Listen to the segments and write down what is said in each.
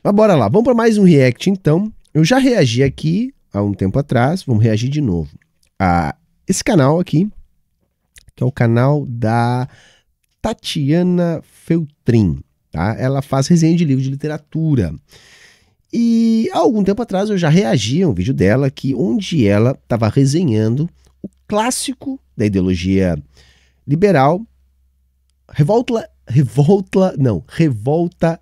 Mas bora lá, vamos para mais um react então. Eu já reagi aqui há um tempo atrás, vamos reagir de novo a esse canal aqui, que é o canal da Tatiana Feltrin, tá? Ela faz resenha de livro de literatura. E há algum tempo atrás eu já reagi a um vídeo dela aqui, onde ela estava resenhando o clássico da ideologia liberal, Revolta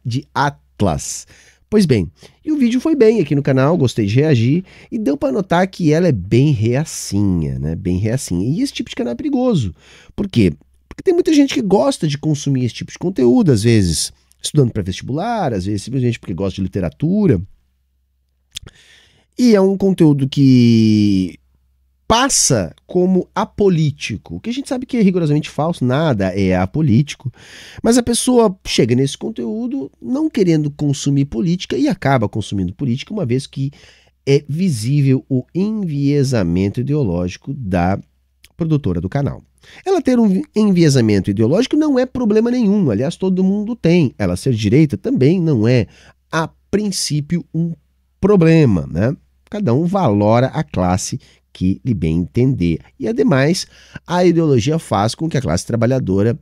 de Atlas. Pois bem, e o vídeo foi bem aqui no canal, gostei de reagir, e deu para notar que ela é bem reacinha, né? Bem reacinha. E esse tipo de canal é perigoso. Por quê? Porque tem muita gente que gosta de consumir esse tipo de conteúdo, às vezes estudando para vestibular, às vezes simplesmente porque gosta de literatura. E é um conteúdo que passa como apolítico, o que a gente sabe que é rigorosamente falso, nada é apolítico, mas a pessoa chega nesse conteúdo não querendo consumir política e acaba consumindo política, uma vez que é visível o enviesamento ideológico da produtora do canal. Ela ter um enviesamento ideológico não é problema nenhum, aliás, todo mundo tem. Ela ser direita também não é, a princípio, um problema, né? Cada um valora a classe que lhe bem entender. E, ademais, a ideologia faz com que a classe trabalhadora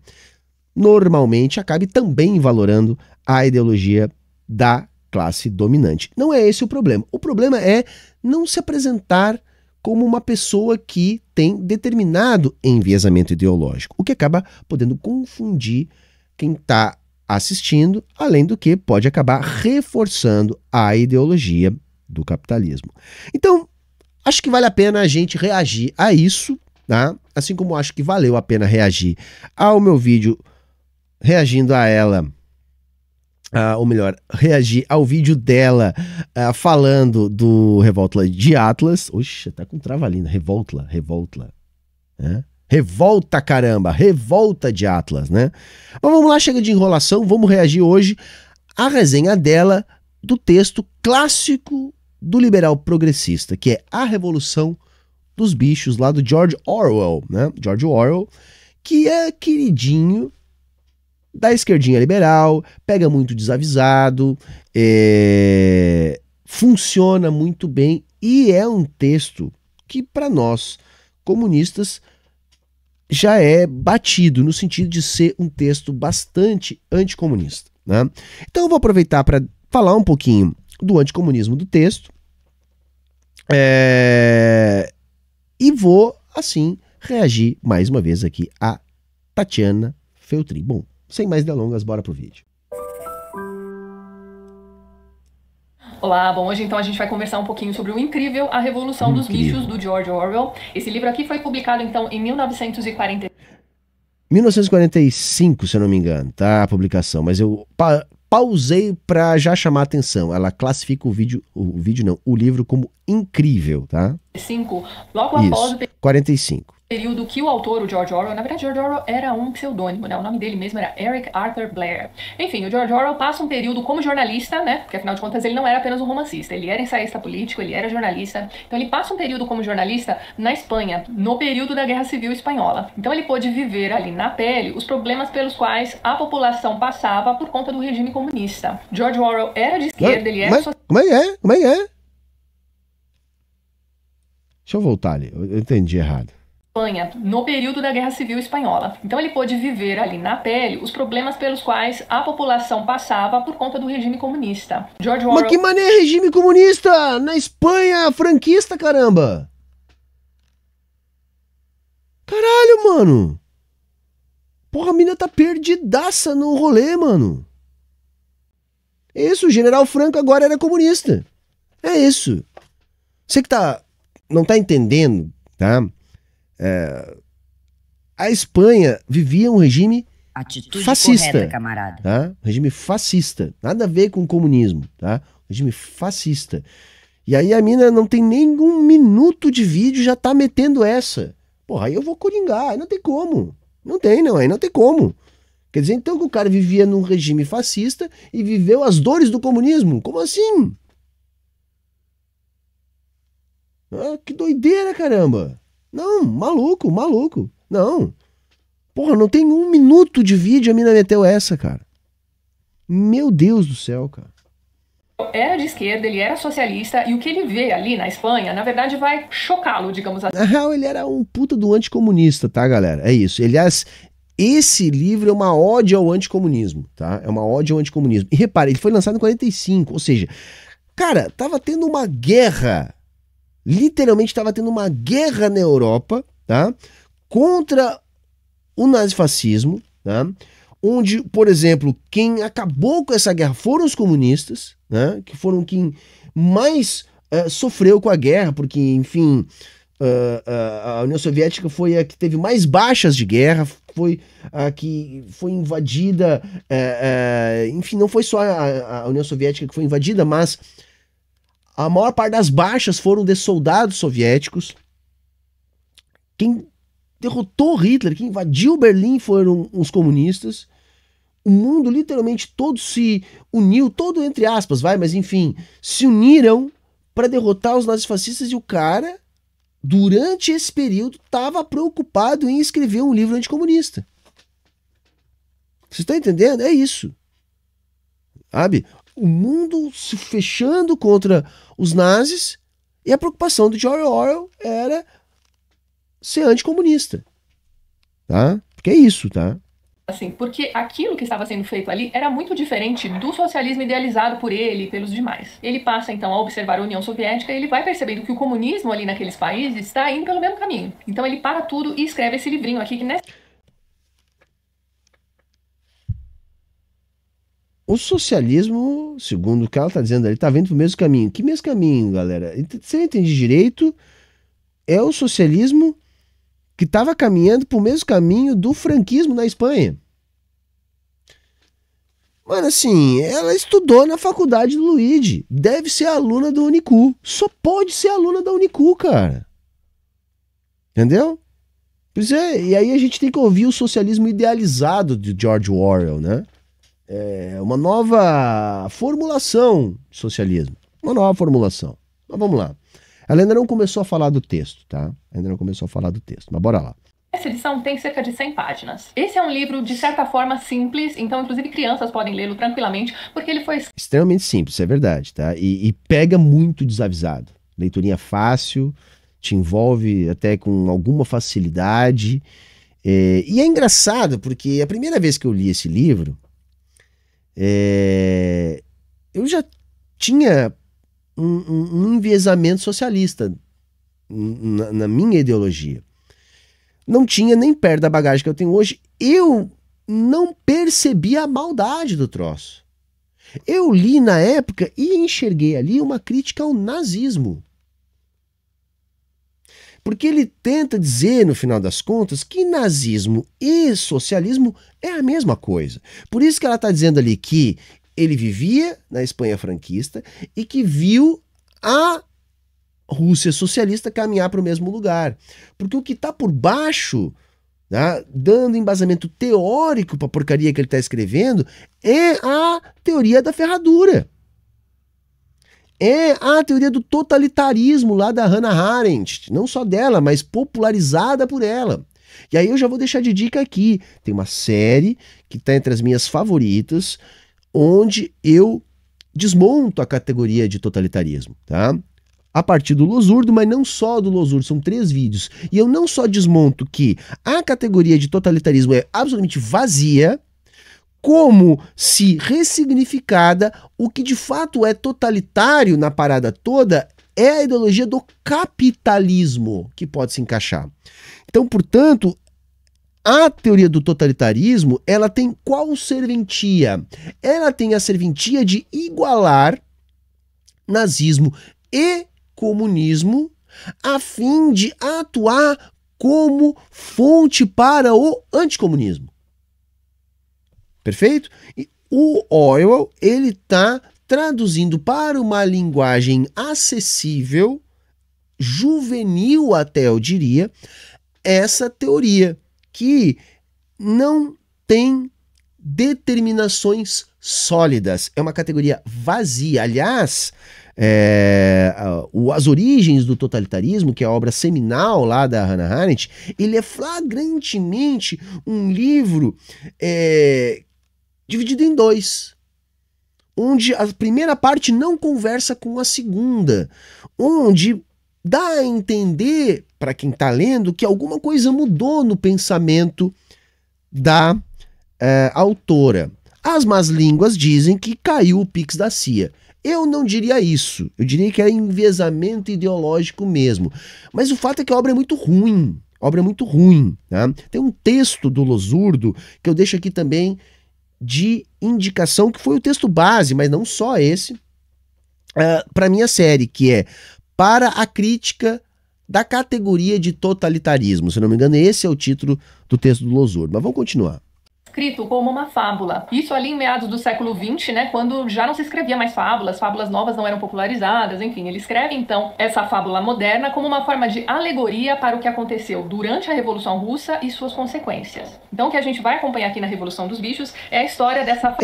normalmente acabe também valorando a ideologia da classe dominante. Não é esse o problema. O problema é não se apresentar como uma pessoa que tem determinado enviesamento ideológico, o que acaba podendo confundir quem está assistindo, além do que pode acabar reforçando a ideologia do capitalismo. Então, acho que vale a pena a gente reagir a isso, tá? Assim como acho que valeu a pena reagir ao meu vídeo reagindo a ela, ou melhor, reagir ao vídeo dela falando do Revolta de Atlas. Oxe, tá com trava-língua. Revolta. Né? Revolta, caramba, Revolta de Atlas, né? Mas vamos lá, chega de enrolação, vamos reagir hoje à resenha dela do texto clássico do liberal progressista, que é A Revolução dos Bichos, lá do George Orwell, né? George Orwell, que é queridinho da esquerdinha liberal, pega muito desavisado, funciona muito bem e é um texto que para nós comunistas já é batido no sentido de ser um texto bastante anticomunista, né? Então eu vou aproveitar para falar um pouquinho do anticomunismo do texto e vou, assim, reagir mais uma vez aqui a Tatiana Feltrin. Bom, sem mais delongas, bora pro vídeo. Olá, bom, hoje então a gente vai conversar um pouquinho sobre o incrível A Revolução dos Bichos, do George Orwell. Esse livro aqui foi publicado então em 1945, se eu não me engano, tá? A publicação, mas eu pausei para já chamar a atenção. Ela classifica o livro como incrível, tá? Logo após o 45. período que o autor, o George Orwell, na verdade George Orwell era um pseudônimo, né? O nome dele mesmo era Eric Arthur Blair. Enfim, o George Orwell passa um período como jornalista, né? Porque afinal de contas ele não era apenas um romancista, ele era ensaísta político, ele era jornalista. Então ele passa um período como jornalista na Espanha, no período da Guerra Civil Espanhola. Então ele pôde viver ali na pele os problemas pelos quais a população passava por conta do regime comunista. George Orwell era de esquerda, ele era... Como é que é? Deixa eu voltar ali, eu entendi errado. No período da Guerra Civil Espanhola. Então ele pôde viver ali na pele os problemas pelos quais a população passava por conta do regime comunista. George Orwell... Mas que mané regime comunista? Na Espanha franquista, caramba! Caralho, mano! Porra, a mina tá perdidaça no rolê, mano. É isso, o General Franco agora era comunista. É isso. Você que não tá entendendo, tá? A Espanha vivia um regime fascista, correta, camarada. Tá? Regime fascista, nada a ver com o comunismo, tá? Regime fascista. E aí a mina não tem nem um minuto de vídeo, já tá metendo essa. Porra, aí eu vou coringar, aí não tem como. Aí não tem como. Quer dizer, então, que o cara vivia num regime fascista e viveu as dores do comunismo? Como assim? Que doideira, caramba. Não, maluco. Não. Porra, não tem um minuto de vídeo, a mina meteu essa, cara. Meu Deus do céu, cara. era de esquerda, ele era socialista, e o que ele vê ali na Espanha, na verdade, vai chocá-lo, digamos assim. Na real, ele era um puta do anticomunista, tá, galera? É isso. Aliás, esse livro é uma ode ao anticomunismo, tá? É uma ode ao anticomunismo. E repare, ele foi lançado em 45, ou seja, cara, tava tendo uma guerra, literalmente tava tendo uma guerra na Europa, tá? Contra o nazifascismo, tá? Onde, por exemplo, quem acabou com essa guerra foram os comunistas, né? Que foram quem mais sofreu com a guerra, porque, enfim, a União Soviética foi a que teve mais baixas de guerra, foi a que foi invadida, enfim, não foi só a União Soviética que foi invadida, mas a maior parte das baixas foram de soldados soviéticos. Quem derrotou Hitler, quem invadiu Berlim foram os comunistas. O mundo literalmente todo se uniu, todo entre aspas, vai, mas enfim, se uniram para derrotar os nazifascistas e o cara, durante esse período, estava preocupado em escrever um livro anticomunista. Vocês estão entendendo? É isso. Sabe? O mundo se fechando contra os nazis e a preocupação do George Orwell era ser anticomunista. Tá? Porque é isso, tá? Assim, porque aquilo que estava sendo feito ali era muito diferente do socialismo idealizado por ele e pelos demais. Ele passa então a observar a União Soviética e ele vai percebendo que o comunismo ali naqueles países está indo pelo mesmo caminho. Então ele para tudo e escreve esse livrinho aqui que nessa... O socialismo, segundo o que ela está dizendo ali, está vindo pro mesmo caminho. Que mesmo caminho, galera? Se eu entendi direito, é o socialismo que estava caminhando para o mesmo caminho do franquismo na Espanha. Mano, assim, ela estudou na faculdade do Luigi. Deve ser aluna da Unicu. Só pode ser aluna da Unicu, cara. Entendeu? Pois é, e aí a gente tem que ouvir o socialismo idealizado de George Orwell, né? É uma nova formulação de socialismo. Uma nova formulação. Mas vamos lá. Ela ainda não começou a falar do texto, tá? Ainda não começou a falar do texto, mas bora lá. Essa edição tem cerca de 100 páginas. Esse é um livro, de certa forma, simples, então inclusive crianças podem lê-lo tranquilamente, porque ele foi... Extremamente simples, é verdade, tá? E pega muito desavisado. Leiturinha fácil, te envolve até com alguma facilidade. E é engraçado, porque a primeira vez que eu li esse livro, eu já tinha um enviesamento socialista na minha ideologia. Não tinha nem perto da bagagem que eu tenho hoje. Eu não percebi a maldade do troço. Eu li na época e enxerguei ali uma crítica ao nazismo. Porque ele tenta dizer, no final das contas, que nazismo e socialismo é a mesma coisa. Por isso que ela está dizendo ali que ele vivia na Espanha franquista e que viu a Rússia socialista caminhar para o mesmo lugar. Porque o que está por baixo, tá, dando embasamento teórico para a porcaria que ele está escrevendo, é a teoria da ferradura. É a teoria do totalitarismo lá da Hannah Arendt. Não só dela, mas popularizada por ela. E aí eu já vou deixar de dica aqui. Tem uma série que está entre as minhas favoritas, onde eu desmonto a categoria de totalitarismo, tá? A partir do Losurdo, mas não só do Losurdo, são 3 vídeos. E eu não só desmonto que a categoria de totalitarismo é absolutamente vazia, como se ressignificada, o que de fato é totalitário na parada toda é a ideologia do capitalismo que pode se encaixar. Então, portanto, a teoria do totalitarismo, ela tem qual serventia? Ela tem a serventia de igualar nazismo e comunismo a fim de atuar como fonte para o anticomunismo. Perfeito? E o Orwell, ele está traduzindo para uma linguagem acessível, juvenil até eu diria, essa teoria que não tem determinações sólidas. É uma categoria vazia. Aliás, As Origens do Totalitarismo, que é a obra seminal lá da Hannah Arendt, ele é flagrantemente um livro dividido em 2. onde a primeira parte não conversa com a segunda, onde dá a entender, para quem está lendo, que alguma coisa mudou no pensamento da autora. As más línguas dizem que caiu o Pix da CIA. Eu não diria isso. Eu diria que é enviesamento ideológico mesmo. Mas o fato é que a obra é muito ruim. A obra é muito ruim. Tá? Tem um texto do Losurdo que eu deixo aqui também de indicação, que foi o texto base, mas não só esse, para minha série, que é Para a Crítica da Categoria de Totalitarismo. Se não me engano, esse é o título do texto do Losurdo. Mas vamos continuar. Escrito como uma fábula. Isso ali em meados do século XX, né, quando já não se escrevia mais fábulas novas não eram popularizadas, enfim, ele escreve então essa fábula moderna como uma forma de alegoria para o que aconteceu durante a Revolução Russa e suas consequências. Então o que a gente vai acompanhar aqui na Revolução dos Bichos é a história dessa...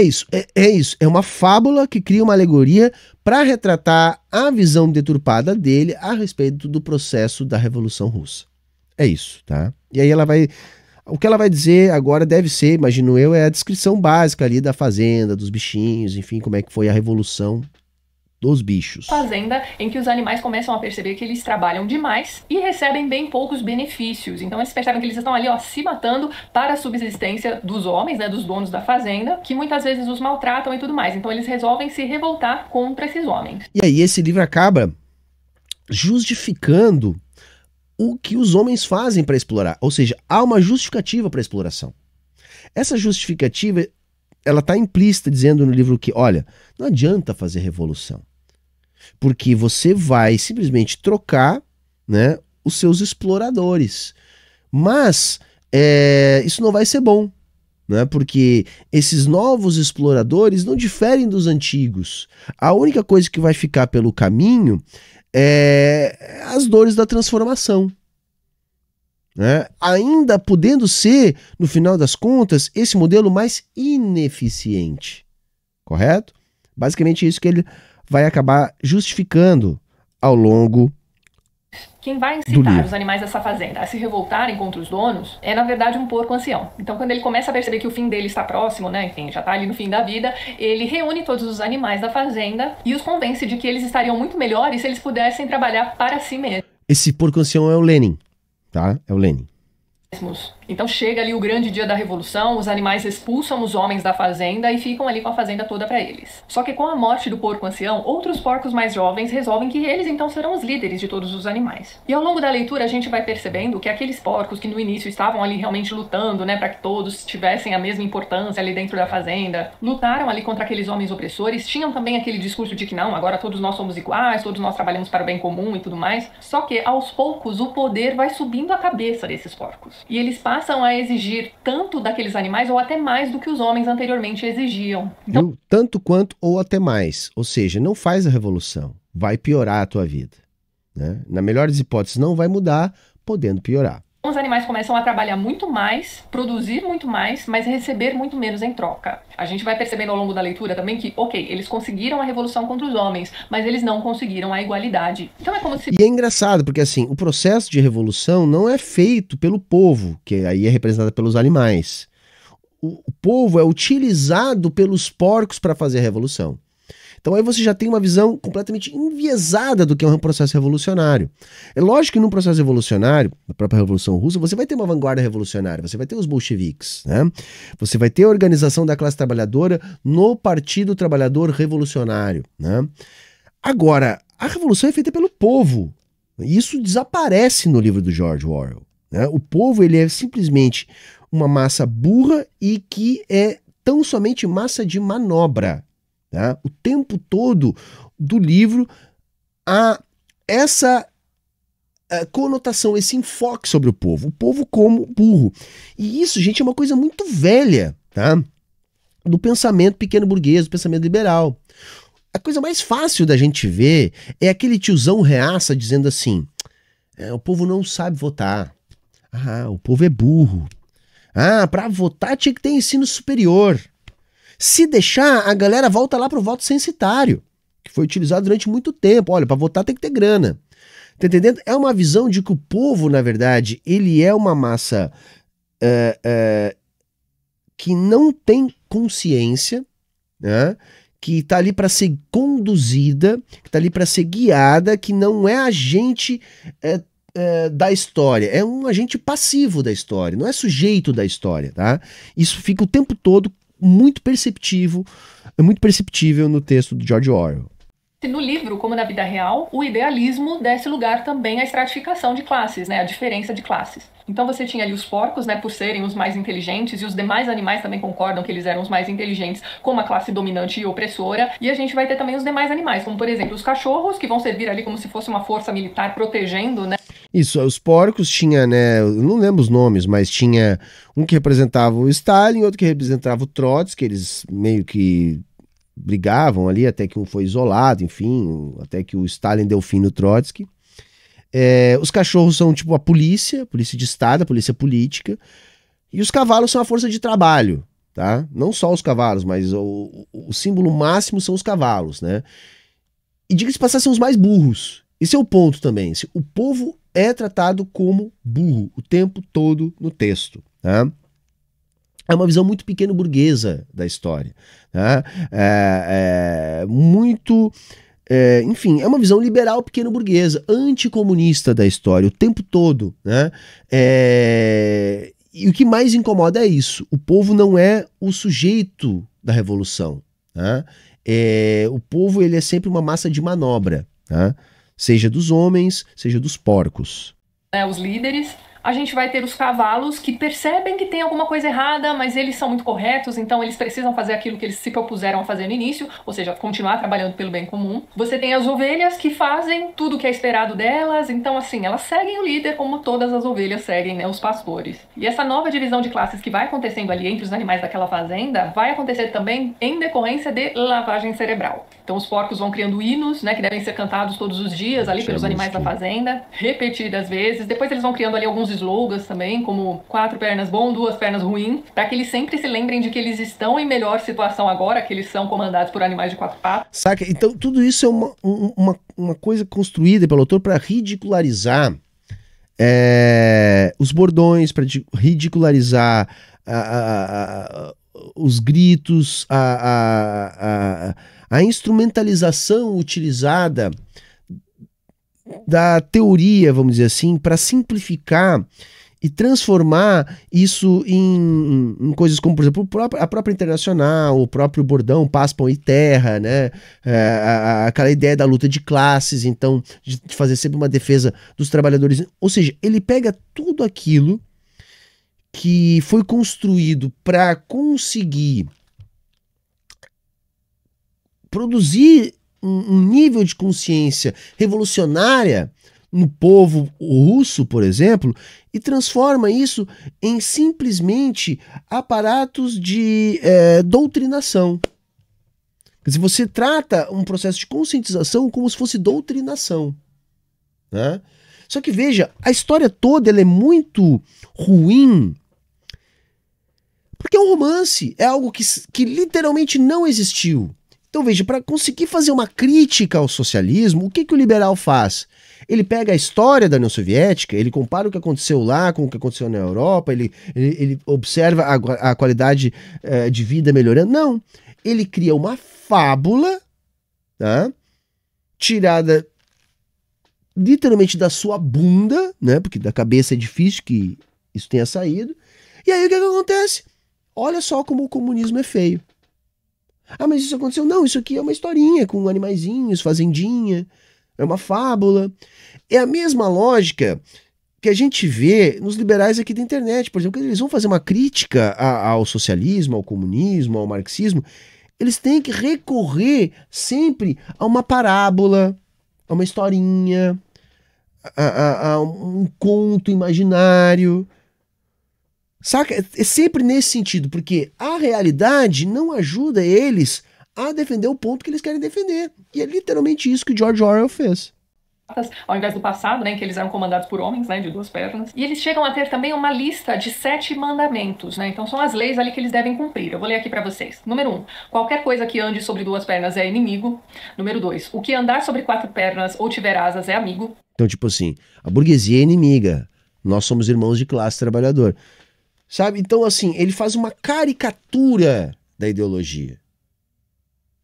É isso, é uma fábula que cria uma alegoria para retratar a visão deturpada dele a respeito do processo da Revolução Russa. É isso, tá? E aí ela vai... O que ela vai dizer agora deve ser, imagino eu, é a descrição básica ali da fazenda, dos bichinhos, enfim, como é que foi a revolução dos bichos. Fazenda em que os animais começam a perceber que eles trabalham demais e recebem bem poucos benefícios. Então eles percebem que eles estão ali, ó, se matando para a subsistência dos homens, né, dos donos da fazenda, que muitas vezes os maltratam e tudo mais. Então eles resolvem se revoltar contra esses homens. E aí esse livro acaba justificando o que os homens fazem para explorar, ou seja, há uma justificativa para a exploração. Essa justificativa, ela está implícita dizendo no livro que, olha, não adianta fazer revolução, porque você vai simplesmente trocar, né, os seus exploradores, mas isso não vai ser bom, né, porque esses novos exploradores não diferem dos antigos. A única coisa que vai ficar pelo caminho as dores da transformação, né? Ainda podendo ser, no final das contas, esse modelo mais ineficiente, correto? Basicamente isso que ele vai acabar justificando ao longo Quem vai incitar os animais dessa fazenda a se revoltarem contra os donos é, na verdade, um porco ancião. Então, quando ele começa a perceber que o fim dele está próximo, né, enfim, já está ali no fim da vida, ele reúne todos os animais da fazenda e os convence de que eles estariam muito melhores se eles pudessem trabalhar para si mesmos. Esse porco ancião é o Lenin, tá? É o Lenin. Então chega ali o grande dia da revolução, os animais expulsam os homens da fazenda e ficam ali com a fazenda toda para eles. Só que com a morte do porco ancião, outros porcos mais jovens resolvem que eles então serão os líderes de todos os animais. E ao longo da leitura a gente vai percebendo que aqueles porcos que no início estavam ali realmente lutando, né, para que todos tivessem a mesma importância ali dentro da fazenda, lutaram ali contra aqueles homens opressores, tinham também aquele discurso de que não, agora todos nós somos iguais, todos nós trabalhamos para o bem comum e tudo mais. Só que aos poucos o poder vai subindo a cabeça desses porcos. E eles passam a exigir tanto daqueles animais ou até mais do que os homens anteriormente exigiam. Então, tanto quanto ou até mais. Ou seja, não faz a revolução, vai piorar a tua vida, né? Na melhor das hipóteses, não vai mudar, podendo piorar. os animais começam a trabalhar muito mais, produzir muito mais, mas receber muito menos em troca. A gente vai percebendo ao longo da leitura também que, ok, eles conseguiram a revolução contra os homens, mas eles não conseguiram a igualdade. Então é como se... E é engraçado, porque assim, o processo de revolução não é feito pelo povo, que aí é representado pelos animais. O povo é utilizado pelos porcos para fazer a revolução. Então aí você já tem uma visão completamente enviesada do que é um processo revolucionário. É lógico que num processo revolucionário, na própria Revolução Russa, você vai ter uma vanguarda revolucionária, você vai ter os bolcheviques, né? Você vai ter a organização da classe trabalhadora no Partido Trabalhador Revolucionário, né? Agora, a revolução é feita pelo povo. Isso desaparece no livro do George Orwell, né? O povo, ele é simplesmente uma massa burra e que é tão somente massa de manobra. Tá? O tempo todo do livro há essa conotação, esse enfoque sobre o povo como burro. E isso, gente, é uma coisa muito velha, tá? Do pensamento pequeno burguês, do pensamento liberal. A coisa mais fácil da gente ver é aquele tiozão reaça dizendo assim, o povo não sabe votar, o povo é burro, para votar tinha que ter ensino superior. Se deixar, a galera volta lá pro voto censitário, que foi utilizado durante muito tempo. Olha, para votar tem que ter grana. Tá entendendo? É uma visão de que o povo, na verdade, ele é uma massa que não tem consciência, né? que tá ali para ser conduzida, que tá ali para ser guiada, que não é agente da história, é um agente passivo da história, não é sujeito da história, tá? Isso fica o tempo todo muito perceptível no texto do George Orwell. No livro, como na vida real, o idealismo desse lugar também à estratificação de classes, né, a diferença de classes. Então você tinha ali os porcos, né, por serem os mais inteligentes, e os demais animais também concordam que eles eram os mais inteligentes, como a classe dominante e opressora. E a gente vai ter também os demais animais, como por exemplo os cachorros, que vão servir ali como se fosse uma força militar protegendo, né. Isso, os porcos tinha, né, eu não lembro os nomes, mas tinha um que representava o Stalin, outro que representava o Trotsky, eles meio que brigavam ali, até que um foi isolado, enfim, até que o Stalin deu fim no Trotsky. Os cachorros são tipo a polícia de Estado, a polícia política, e os cavalos são a força de trabalho, tá? Não só os cavalos, mas o símbolo máximo são os cavalos, né? E diga-se de passagem, são os mais burros. Esse é o ponto também. O povo é tratado como burro o tempo todo no texto, tá? É uma visão muito pequeno-burguesa da história. Tá? Enfim, é uma visão liberal pequeno-burguesa, anticomunista da história o tempo todo. Né? E o que mais incomoda é isso. O povo não é o sujeito da revolução. Tá? O povo ele é sempre uma massa de manobra. Tá? Seja dos homens, seja dos porcos. Os líderes. A gente vai ter os cavalos que percebem que tem alguma coisa errada, mas eles são muito corretos, então eles precisam fazer aquilo que eles se propuseram a fazer no início, ou seja, continuar trabalhando pelo bem comum. Você tem as ovelhas que fazem tudo o que é esperado delas, então assim, elas seguem o líder como todas as ovelhas seguem, né, os pastores. E essa nova divisão de classes que vai acontecendo ali entre os animais daquela fazenda, vai acontecer também em decorrência de lavagem cerebral. Então os porcos vão criando hinos, né, que devem ser cantados todos os dias ali pelos animais da fazenda, repetidas vezes. Depois eles vão criando ali alguns slogans também, como 4 pernas bom, 2 pernas ruim, para que eles sempre se lembrem de que eles estão em melhor situação agora, que eles são comandados por animais de 4 patas. Saca? Então tudo isso é uma coisa construída pelo autor para ridicularizar os bordões, para ridicularizar os gritos, a instrumentalização utilizada da teoria, vamos dizer assim, para simplificar e transformar isso em coisas como, por exemplo, a própria Internacional, o próprio bordão Paz, Pão e Terra, né? Aquela ideia da luta de classes, então, de fazer sempre uma defesa dos trabalhadores. Ou seja, ele pega tudo aquilo que foi construído para conseguir produzir um nível de consciência revolucionária no povo russo, por exemplo, e transforma isso em simplesmente aparatos de doutrinação. Quer dizer, você trata um processo de conscientização como se fosse doutrinação. Né? Só que veja, a história toda ela é muito ruim porque é um romance, é algo que literalmente não existiu. Então veja, para conseguir fazer uma crítica ao socialismo, o que o liberal faz? Ele pega a história da União Soviética, ele compara o que aconteceu lá com o que aconteceu na Europa, ele observa a qualidade de vida melhorando. Não, ele cria uma fábula, tá? Tirada literalmente da sua bunda, né? Porque da cabeça é difícil que isso tenha saído. E aí o que acontece? Olha só como o comunismo é feio. Ah, mas isso aconteceu? Não, isso aqui é uma historinha com animaizinhos, fazendinha, é uma fábula. É a mesma lógica que a gente vê nos liberais aqui da internet. Por exemplo, quando eles vão fazer uma crítica ao socialismo, ao comunismo, ao marxismo, eles têm que recorrer sempre a uma parábola, a uma historinha, a um conto imaginário. Saca? É sempre nesse sentido, porque a realidade não ajuda eles a defender o ponto que eles querem defender. E é literalmente isso que o George Orwell fez. Ao invés do passado, né, em que eles eram comandados por homens, né, de 2 pernas. E eles chegam a ter também uma lista de 7 mandamentos, né? Então são as leis ali que eles devem cumprir. Eu vou ler aqui pra vocês. Número 1. Qualquer coisa que ande sobre 2 pernas é inimigo. Número 2. O que andar sobre 4 pernas ou tiver asas é amigo. Então, tipo assim, a burguesia é inimiga. Nós somos irmãos de classe trabalhador. Sabe? Então, assim, ele faz uma caricatura da ideologia.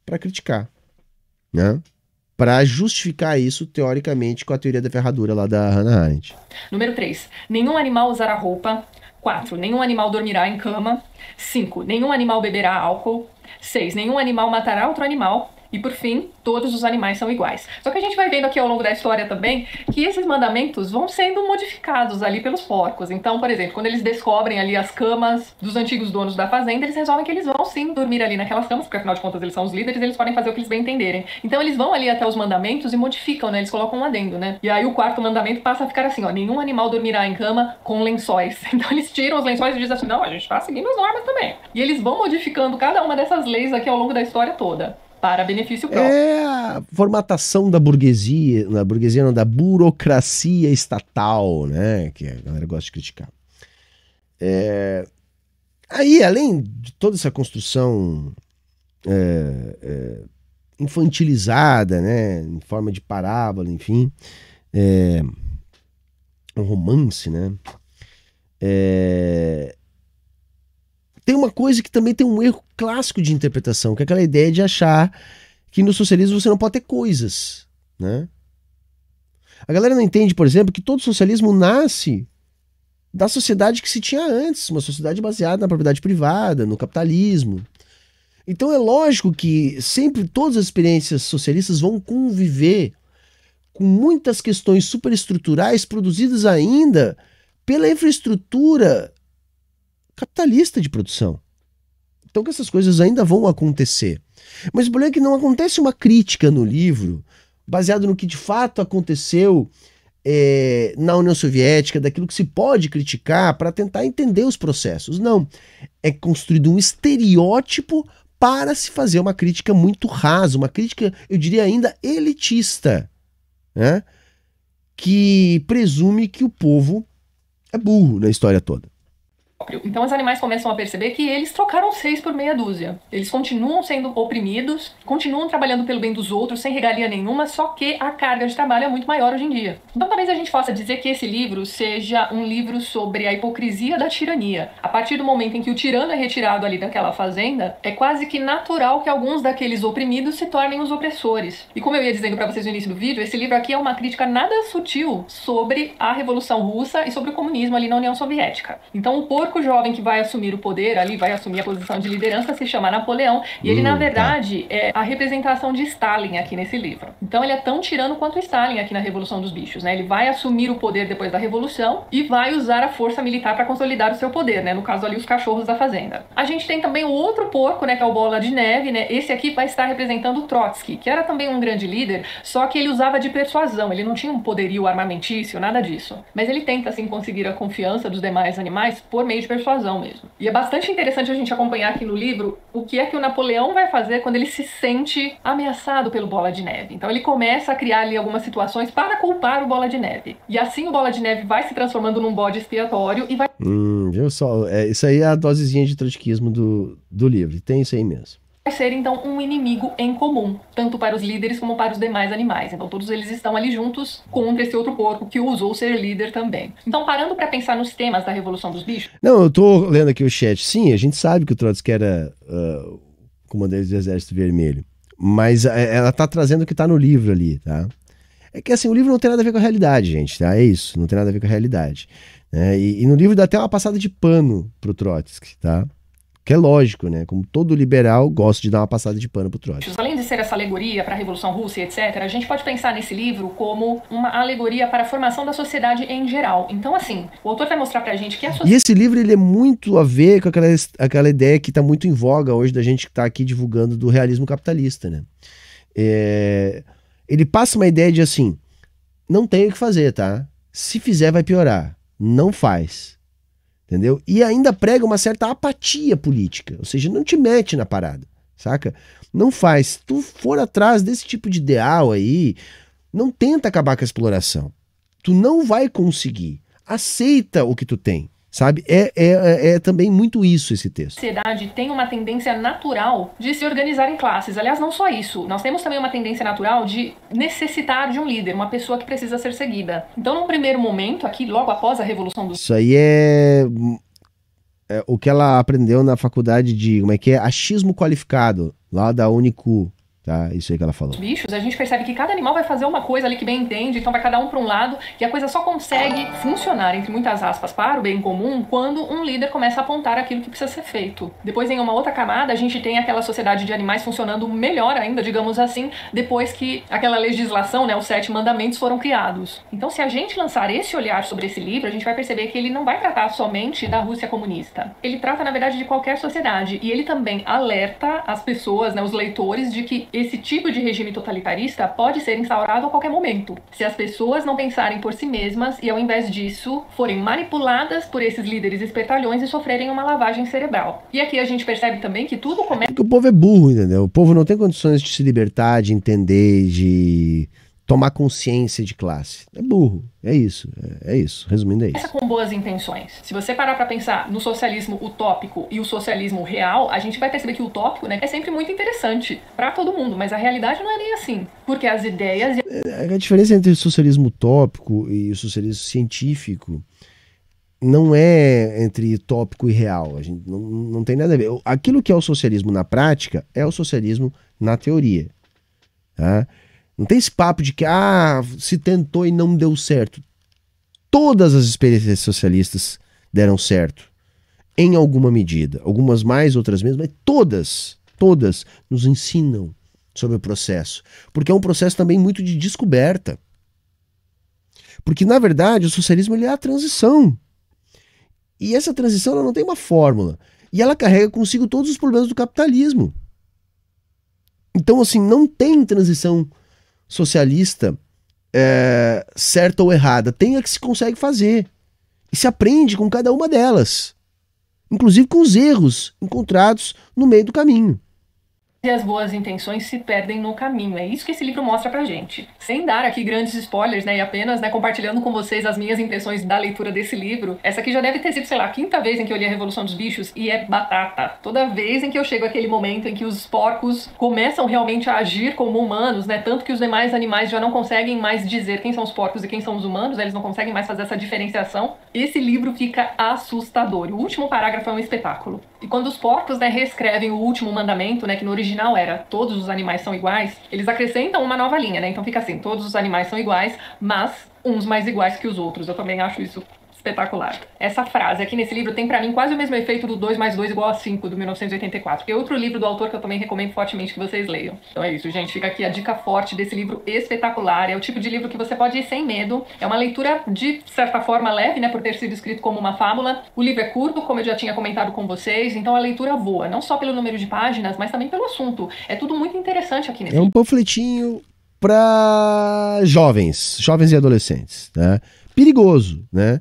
para criticar, né? Para justificar isso, teoricamente, com a teoria da ferradura lá da Hannah Arendt. Número 3. Nenhum animal usará roupa. 4. Nenhum animal dormirá em cama. 5. Nenhum animal beberá álcool. 6. Nenhum animal matará outro animal. E por fim, todos os animais são iguais. Só que a gente vai vendo aqui ao longo da história também que esses mandamentos vão sendo modificados ali pelos porcos. Então, por exemplo, quando eles descobrem ali as camas dos antigos donos da fazenda, eles resolvem que eles vão sim dormir ali naquelas camas, porque afinal de contas eles são os líderes, eles podem fazer o que eles bem entenderem. Então eles vão ali até os mandamentos e modificam, né? Eles colocam um adendo, né? E aí o quarto mandamento passa a ficar assim, ó, nenhum animal dormirá em cama com lençóis. Então eles tiram os lençóis e dizem assim, não, a gente tá seguindo as normas também. E eles vão modificando cada uma dessas leis aqui ao longo da história toda, para benefício próprio. É a formatação da burguesia, não, da burocracia estatal, né? Que a galera gosta de criticar. Aí, além de toda essa construção infantilizada, né? Em forma de parábola, enfim, um romance, né? Tem uma coisa que também tem um erro clássico de interpretação, que é aquela ideia de achar que no socialismo você não pode ter coisas, né? A galera não entende, por exemplo, que todo socialismo nasce da sociedade que se tinha antes, uma sociedade baseada na propriedade privada, no capitalismo. Então é lógico que sempre todas as experiências socialistas vão conviver com muitas questões superestruturais produzidas ainda pela infraestrutura capitalista de produção. Então que essas coisas ainda vão acontecer. Mas o problema é que não acontece uma crítica no livro baseado no que de fato aconteceu na União Soviética, daquilo que se pode criticar para tentar entender os processos. Não. É construído um estereótipo para se fazer uma crítica muito rasa, uma crítica, eu diria ainda, elitista, né? Que presume que o povo é burro na história toda. Então os animais começam a perceber que eles trocaram 6 por meia dúzia. Eles continuam sendo oprimidos, continuam trabalhando pelo bem dos outros, sem regalia nenhuma, só que a carga de trabalho é muito maior hoje em dia. Então talvez a gente possa dizer que esse livro seja um livro sobre a hipocrisia da tirania. A partir do momento em que o tirano é retirado ali daquela fazenda, é quase que natural que alguns daqueles oprimidos se tornem os opressores. E como eu ia dizendo para vocês no início do vídeo, esse livro aqui é uma crítica nada sutil sobre a Revolução Russa e sobre o comunismo ali na União Soviética. Então o porco jovem que vai assumir o poder ali, vai assumir a posição de liderança, se chama Napoleão, e ele na verdade é a representação de Stalin aqui nesse livro. Então ele é tão tirano quanto Stalin aqui na Revolução dos Bichos, né? Ele vai assumir o poder depois da Revolução e vai usar a força militar para consolidar o seu poder, né? No caso ali os cachorros da fazenda. A gente tem também o outro porco, né, que é o Bola de Neve, né? Esse aqui vai estar representando o Trotsky, que era também um grande líder, só que ele usava de persuasão, ele não tinha um poderio armamentício, nada disso. Mas ele tenta assim conseguir a confiança dos demais animais por meio de persuasão mesmo. E é bastante interessante a gente acompanhar aqui no livro o que é que o Napoleão vai fazer quando ele se sente ameaçado pelo Bola de Neve. Então ele começa a criar ali algumas situações para culpar o Bola de Neve. E assim o Bola de Neve vai se transformando num bode expiatório e vai... Viu só? Isso aí é a dosezinha de trotskismo do livro. Tem isso aí mesmo. Vai ser então um inimigo em comum, tanto para os líderes como para os demais animais. Então todos eles estão ali juntos contra esse outro porco que ousou ser líder também. Então parando para pensar nos temas da Revolução dos Bichos... Não, eu tô lendo aqui o chat. Sim, a gente sabe que o Trotsky era comandante do Exército Vermelho, mas ela tá trazendo o que tá no livro ali, tá? É que assim, o livro não tem nada a ver com a realidade, gente, tá? É isso, não tem nada a ver com a realidade. E no livro dá até uma passada de pano pro Trotsky, tá? Que é lógico, né? Como todo liberal gosta de dar uma passada de pano pro Trotsky. Além de ser essa alegoria para a Revolução Russa e etc., a gente pode pensar nesse livro como uma alegoria para a formação da sociedade em geral. Então, assim, o autor vai mostrar pra gente que a sociedade... E esse livro, ele é muito a ver com aquela ideia que tá muito em voga hoje da gente que tá aqui divulgando do realismo capitalista, né? Ele passa uma ideia de assim, não tem o que fazer, tá? Se fizer, vai piorar. Não faz. Entendeu? E ainda prega uma certa apatia política, ou seja, não te mete na parada, saca? Não faz. Se tu for atrás desse tipo de ideal aí, não tenta acabar com a exploração. Tu não vai conseguir. Aceita o que tu tem, sabe? É também muito isso esse texto. A sociedade tem uma tendência natural de se organizar em classes. Aliás, não só isso. Nós temos também uma tendência natural de necessitar de um líder, uma pessoa que precisa ser seguida. Então, num primeiro momento, aqui, logo após a Revolução dos... Isso aí é o que ela aprendeu na faculdade de, como é que é? Achismo qualificado, lá da Unicu, tá? Isso aí que ela falou. Bichos, a gente percebe que cada animal vai fazer uma coisa ali que bem entende, então vai cada um para um lado, e a coisa só consegue funcionar, entre muitas aspas, para o bem comum, quando um líder começa a apontar aquilo que precisa ser feito. Depois, em uma outra camada, a gente tem aquela sociedade de animais funcionando melhor ainda, digamos assim, depois que aquela legislação, né, os 7 mandamentos foram criados. Então, se a gente lançar esse olhar sobre esse livro, a gente vai perceber que ele não vai tratar somente da Rússia comunista. Ele trata, na verdade, de qualquer sociedade, e ele também alerta as pessoas, né, os leitores, de que esse tipo de regime totalitarista pode ser instaurado a qualquer momento, se as pessoas não pensarem por si mesmas e, ao invés disso, forem manipuladas por esses líderes espertalhões e sofrerem uma lavagem cerebral. E aqui a gente percebe também que tudo começa... Porque o povo é burro, entendeu? O povo não tem condições de se libertar, de entender, de tomar consciência de classe. É burro, é isso, resumindo é isso. Começa com boas intenções. Se você parar para pensar no socialismo utópico e o socialismo real, a gente vai perceber que o utópico, né, é sempre muito interessante para todo mundo, mas a realidade não é nem assim, porque as ideias... A diferença entre o socialismo utópico e o socialismo científico não é entre utópico e real, a gente não tem nada a ver. Aquilo que é o socialismo na prática é o socialismo na teoria, tá? Não tem esse papo de que se tentou e não deu certo. Todas as experiências socialistas deram certo, em alguma medida. Algumas mais, outras menos, mas todas nos ensinam sobre o processo. Porque é um processo também muito de descoberta. Porque, na verdade, o socialismo ele é a transição. E essa transição ela não tem uma fórmula. E ela carrega consigo todos os problemas do capitalismo. Então, assim, não tem transição socialista certa ou errada, tem a que se consegue fazer e se aprende com cada uma delas, inclusive com os erros encontrados no meio do caminho. E as boas intenções se perdem no caminho. É isso que esse livro mostra pra gente. Sem dar aqui grandes spoilers, né, e apenas, né, compartilhando com vocês as minhas impressões da leitura desse livro. Essa aqui já deve ter sido, sei lá, a 5ª vez em que eu li A Revolução dos Bichos, e é batata. Toda vez em que eu chego àquele momento em que os porcos começam realmente a agir como humanos, né, tanto que os demais animais já não conseguem mais dizer quem são os porcos e quem são os humanos, eles não conseguem mais fazer essa diferenciação, esse livro fica assustador. O último parágrafo é um espetáculo. E quando os porcos, né, reescrevem o último mandamento, né, que no original era todos os animais são iguais, eles acrescentam uma nova linha, né? Então fica assim, todos os animais são iguais, mas uns mais iguais que os outros. Eu também acho isso espetacular. Essa frase aqui nesse livro tem pra mim quase o mesmo efeito do 2 mais 2 igual a 5, do 1984, que é outro livro do autor que eu também recomendo fortemente que vocês leiam. Então é isso, gente. Fica aqui a dica forte desse livro espetacular. É o tipo de livro que você pode ir sem medo. É uma leitura de certa forma leve, né, por ter sido escrito como uma fábula. O livro é curto, como eu já tinha comentado com vocês, então a leitura voa, não só pelo número de páginas, mas também pelo assunto. É tudo muito interessante aqui nesse livro. É um panfletinho para jovens e adolescentes, né? Perigoso, né?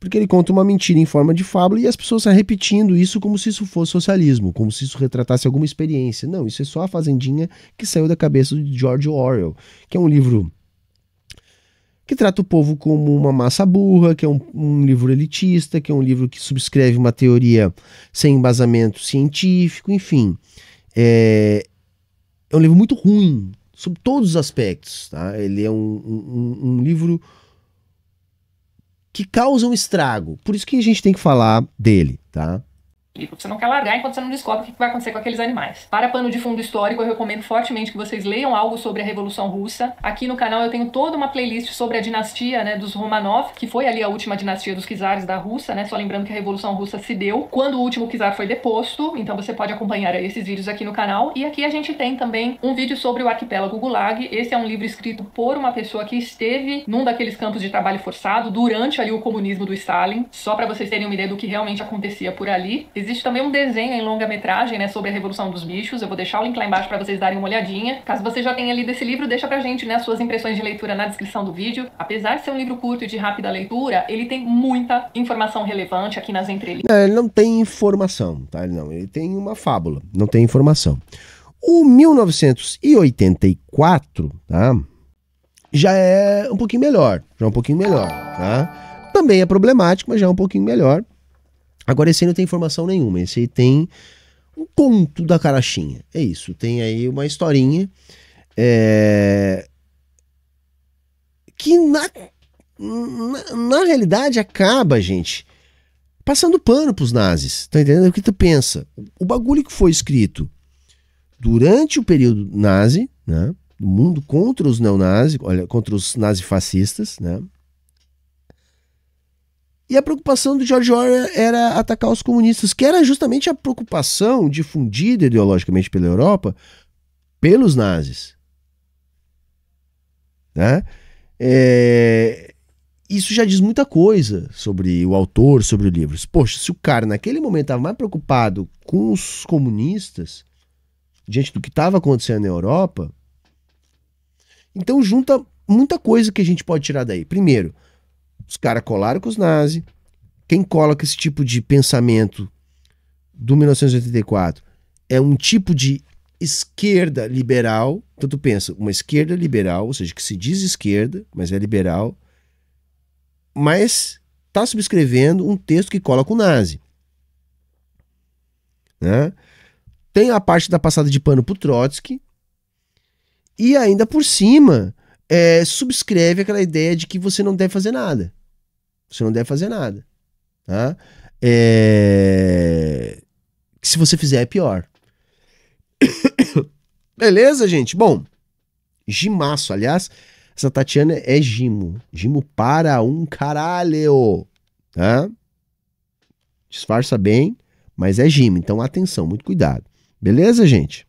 Porque ele conta uma mentira em forma de fábula e as pessoas estão repetindo isso como se isso fosse socialismo, como se isso retratasse alguma experiência. Não, isso é só a fazendinha que saiu da cabeça de George Orwell, que é um livro que trata o povo como uma massa burra, que é um livro elitista, que é um livro que subscreve uma teoria sem embasamento científico, enfim. É um livro muito ruim, sob todos os aspectos, tá? Ele é um livro que causa um estrago. Por isso que a gente tem que falar dele, tá? Você não quer largar enquanto você não descobre o que vai acontecer com aqueles animais. Para pano de fundo histórico, eu recomendo fortemente que vocês leiam algo sobre a Revolução Russa. Aqui no canal eu tenho toda uma playlist sobre a dinastia, né, dos Romanov, que foi ali a última dinastia dos czares da Rússia, né? Só lembrando que a Revolução Russa se deu quando o último czar foi deposto, então você pode acompanhar esses vídeos aqui no canal. E aqui a gente tem também um vídeo sobre o arquipélago Gulag. Esse é um livro escrito por uma pessoa que esteve num daqueles campos de trabalho forçado durante ali o comunismo do Stalin, só para vocês terem uma ideia do que realmente acontecia por ali. Existe também um desenho em longa-metragem, né, sobre a Revolução dos Bichos. Eu vou deixar o link lá embaixo para vocês darem uma olhadinha. Caso você já tenha lido esse livro, deixa pra gente, né, as suas impressões de leitura na descrição do vídeo. Apesar de ser um livro curto e de rápida leitura, ele tem muita informação relevante aqui nas entrelinhas. Ele não tem informação, tá? Não, ele tem uma fábula, não tem informação. O 1984, tá? Já é um pouquinho melhor, tá? Também é problemático, mas já é um pouquinho melhor. Agora esse aí não tem informação nenhuma, esse aí tem um conto da carochinha, é isso, tem aí uma historinha que na realidade acaba, gente, passando pano pros nazis, tá entendendo? O que tu pensa? O bagulho que foi escrito durante o período nazi, né? O mundo contra os neonazis, olha, contra os nazifascistas, né? E a preocupação do George Orwell era atacar os comunistas, que era justamente a preocupação difundida ideologicamente pela Europa pelos nazis. Né? Isso já diz muita coisa sobre o autor, sobre o livro. Poxa, se o cara naquele momento estava mais preocupado com os comunistas, diante do que estava acontecendo na Europa, então junta muita coisa que a gente pode tirar daí. Primeiro, os caras colaram com os nazis. Quem cola com esse tipo de pensamento do 1984 é um tipo de esquerda liberal. Então tu pensa, uma esquerda liberal, ou seja, que se diz esquerda, mas é liberal, mas está subscrevendo um texto que cola com o nazi. Né? Tem a parte da passada de pano pro Trotsky, e ainda por cima subscreve aquela ideia de que você não deve fazer nada. Você não deve fazer nada. Tá? Que se você fizer é pior. Beleza, gente? Bom, gimaço. Aliás, essa Tatiana é gimo. Gimo para um caralho. Tá? Disfarça bem, mas é gimo. Então, atenção, muito cuidado. Beleza, gente?